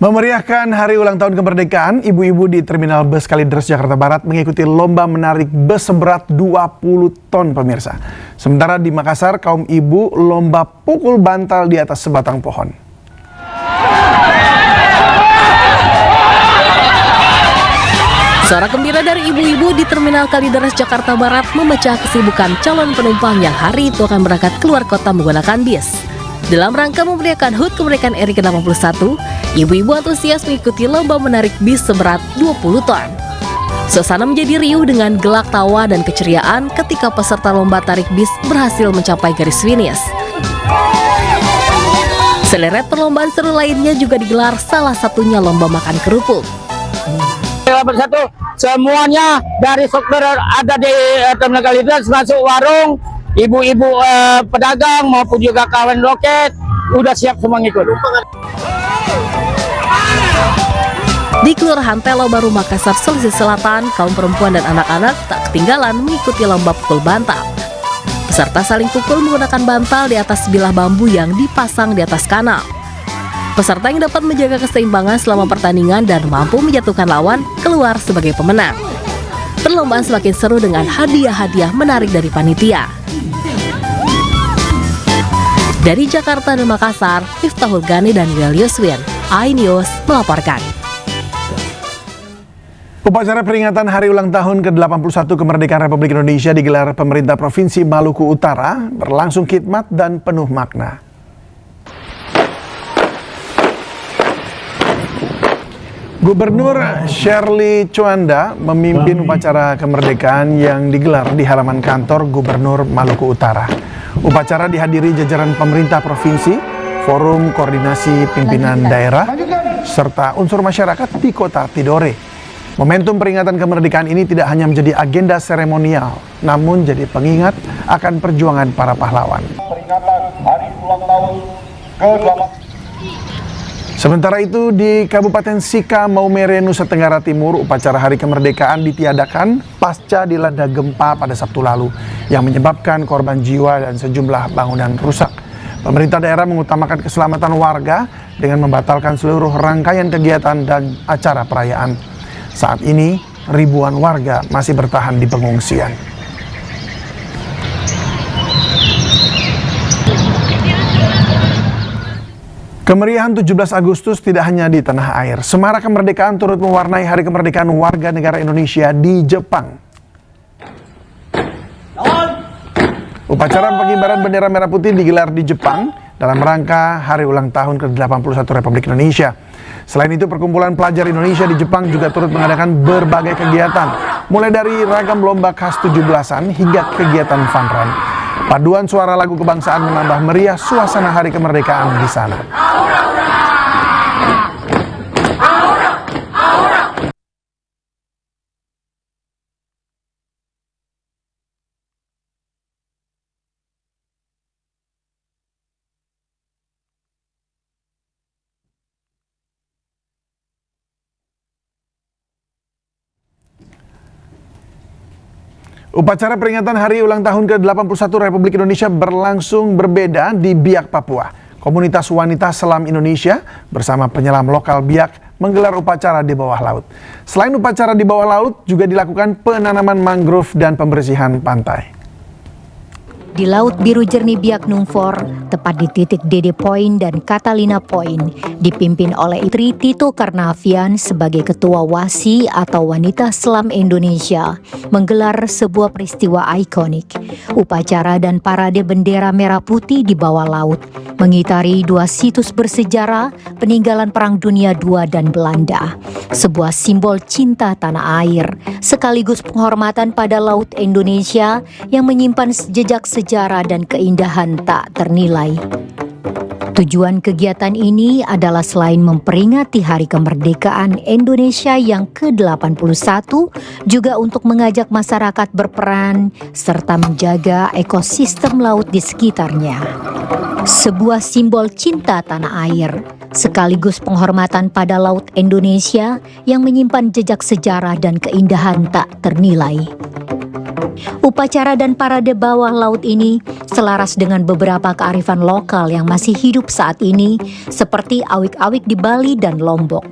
Memeriahkan hari ulang tahun kemerdekaan, ibu-ibu di Terminal Bus Kalideres, Jakarta Barat mengikuti lomba menarik bus seberat 20 ton pemirsa. Sementara di Makassar, kaum ibu lomba pukul bantal di atas sebatang pohon. Suara gembira dari ibu-ibu di Terminal Kalideres, Jakarta Barat memecah kesibukan calon penumpang yang hari itu akan berangkat keluar kota menggunakan bis. Dalam rangka memeriahkan HUT kemerdekaan RI ke-81, ibu-ibu antusias mengikuti lomba menarik bis seberat 20 ton. Suasana menjadi riuh dengan gelak tawa dan keceriaan ketika peserta lomba tarik bis berhasil mencapai garis finish. Seleret perlombaan seru lainnya juga digelar, salah satunya lomba makan kerupuk. Satu, semuanya dari sopir ada di Terminal Kalideres, masuk warung, ibu-ibu pedagang maupun juga kawan loket udah siap semua ngikut. Di Kelurahan Telo Baru, Makassar, Sulawesi Selatan, kaum perempuan dan anak-anak tak ketinggalan mengikuti lomba pukul bantal. Peserta saling pukul menggunakan bantal di atas bilah bambu yang dipasang di atas kanal. Peserta yang dapat menjaga keseimbangan selama pertandingan dan mampu menjatuhkan lawan keluar sebagai pemenang. Perlombaan semakin seru dengan hadiah-hadiah menarik dari panitia. Dari Jakarta dan Makassar, Miftahul Ghani dan Yuel Yuswin, iNews melaporkan. Upacara peringatan hari ulang tahun ke-81 kemerdekaan Republik Indonesia digelar pemerintah Provinsi Maluku Utara, berlangsung khidmat dan penuh makna. Gubernur Shirley Chuanda memimpin upacara kemerdekaan yang digelar di halaman kantor Gubernur Maluku Utara. Upacara dihadiri jajaran pemerintah provinsi, forum koordinasi pimpinan daerah, serta unsur masyarakat di kota Tidore. Momentum peringatan kemerdekaan ini tidak hanya menjadi agenda seremonial, namun jadi pengingat akan perjuangan para pahlawan. Peringatan hari ulang tahun ke-81. Sementara itu di Kabupaten Sika, Maumere, Nusa Tenggara Timur, upacara Hari Kemerdekaan ditiadakan pasca dilanda gempa pada Sabtu lalu yang menyebabkan korban jiwa dan sejumlah bangunan rusak. Pemerintah daerah mengutamakan keselamatan warga dengan membatalkan seluruh rangkaian kegiatan dan acara perayaan. Saat ini ribuan warga masih bertahan di pengungsian. Kemeriahan 17 Agustus tidak hanya di tanah air. Semarak kemerdekaan turut mewarnai hari kemerdekaan warga negara Indonesia di Jepang. Upacara pengibaran bendera merah putih digelar di Jepang dalam rangka hari ulang tahun ke-81 Republik Indonesia. Selain itu, perkumpulan pelajar Indonesia di Jepang juga turut mengadakan berbagai kegiatan, mulai dari ragam lomba khas 17-an hingga kegiatan fun run. Paduan suara lagu kebangsaan menambah meriah suasana hari kemerdekaan di sana. Upacara peringatan hari ulang tahun ke-81 Republik Indonesia berlangsung berbeda di Biak, Papua. Komunitas wanita selam Indonesia bersama penyelam lokal Biak menggelar upacara di bawah laut. Selain upacara di bawah laut, juga dilakukan penanaman mangrove dan pembersihan pantai. Di Laut Biru Jernih Biak Numfor, tepat di titik Dede Point dan Catalina Point, dipimpin oleh Tri Tito Karnavian sebagai Ketua WASI atau Wanita Selam Indonesia, menggelar sebuah peristiwa ikonik, upacara dan parade bendera merah putih di bawah laut, mengitari dua situs bersejarah peninggalan Perang Dunia II dan Belanda, sebuah simbol cinta tanah air, sekaligus penghormatan pada Laut Indonesia yang menyimpan jejak sejarah dan keindahan tak ternilai. Tujuan kegiatan ini adalah selain memperingati Hari Kemerdekaan Indonesia yang ke-81, juga untuk mengajak masyarakat berperan serta menjaga ekosistem laut di sekitarnya. Sebuah simbol cinta tanah air, sekaligus penghormatan pada Laut Indonesia yang menyimpan jejak sejarah dan keindahan tak ternilai. Upacara dan parade bawah laut ini selaras dengan beberapa kearifan lokal yang masih hidup saat ini, seperti awik-awik di Bali dan Lombok.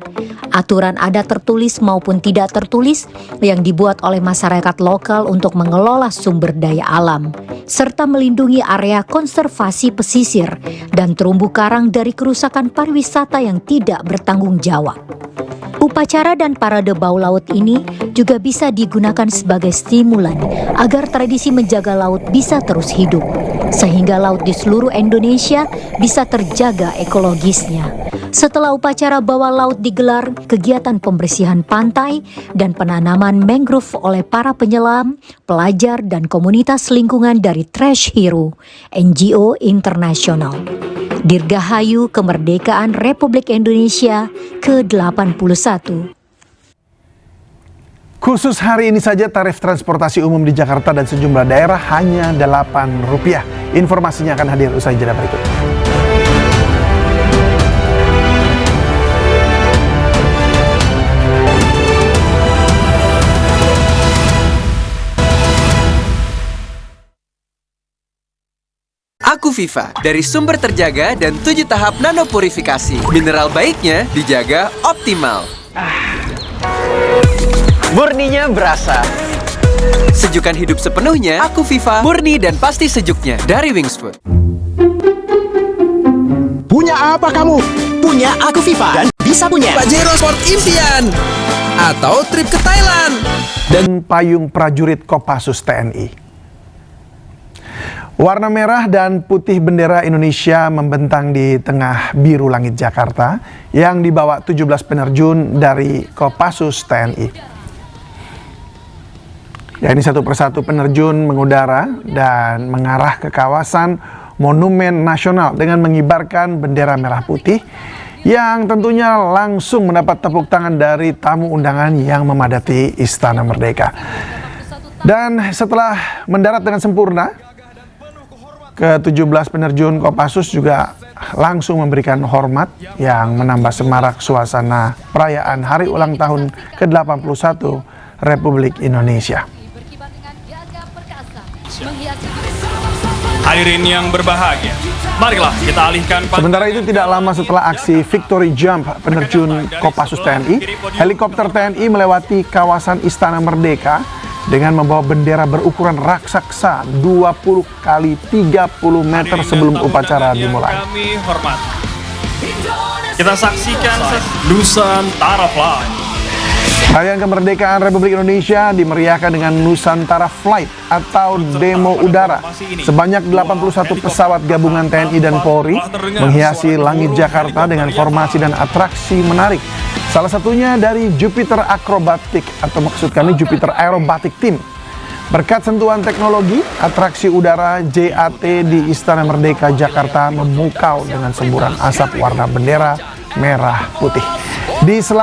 Aturan adat tertulis maupun tidak tertulis yang dibuat oleh masyarakat lokal untuk mengelola sumber daya alam, serta melindungi area konservasi pesisir dan terumbu karang dari kerusakan pariwisata yang tidak bertanggung jawab. Upacara dan parade bawah laut ini juga bisa digunakan sebagai stimulan agar tradisi menjaga laut bisa terus hidup, sehingga laut di seluruh Indonesia bisa terjaga ekologisnya. Setelah upacara bawah laut digelar, kegiatan pembersihan pantai dan penanaman mangrove oleh para penyelam, pelajar, dan komunitas lingkungan dari Trash Hero, NGO internasional. Dirgahayu Kemerdekaan Republik Indonesia ke-81. Khusus hari ini saja tarif transportasi umum di Jakarta dan sejumlah daerah hanya Rp8. Informasinya akan hadir usai jeda berikut. Aku Viva, dari sumber terjaga dan 7 tahap nanopurifikasi. Mineral baiknya dijaga optimal. Murninya berasa. Sejukan hidup sepenuhnya, Aku Viva, murni dan pasti sejuknya dari Wings Food. Punya apa kamu? Punya Aku Viva dan bisa punya Pajero Sport Impian atau trip ke Thailand Dan payung prajurit Kopassus TNI. Warna merah dan putih bendera Indonesia membentang di tengah biru langit Jakarta yang dibawa 17 penerjun dari Kopassus TNI. Ya, ini satu persatu penerjun mengudara dan mengarah ke kawasan Monumen Nasional dengan mengibarkan bendera merah putih yang tentunya langsung mendapat tepuk tangan dari tamu undangan yang memadati Istana Merdeka. Dan setelah mendarat dengan sempurna, ke-17 penerjun Kopassus juga langsung memberikan hormat yang menambah semarak suasana perayaan hari ulang tahun ke-81 Republik Indonesia. Hadirin yang berbahagia, marilah kita alihkan. Sementara itu tidak lama setelah aksi Victory Jump penerjun Kopassus TNI, helikopter TNI melewati kawasan Istana Merdeka dengan membawa bendera berukuran raksasa 20 kali 30 meter sebelum upacara dimulai. Kami hormat. Kita saksikan Nusantara Flight. Perayaan kemerdekaan Republik Indonesia dimeriahkan dengan Nusantara Flight atau demo udara. Sebanyak 81 pesawat gabungan TNI dan Polri menghiasi langit Jakarta dengan formasi dan atraksi menarik. Salah satunya dari Jupiter Acrobatic atau maksud kami Jupiter Aerobatic Team. Berkat sentuhan teknologi, atraksi udara JAT di Istana Merdeka Jakarta memukau dengan semburan asap warna bendera merah putih. Di sela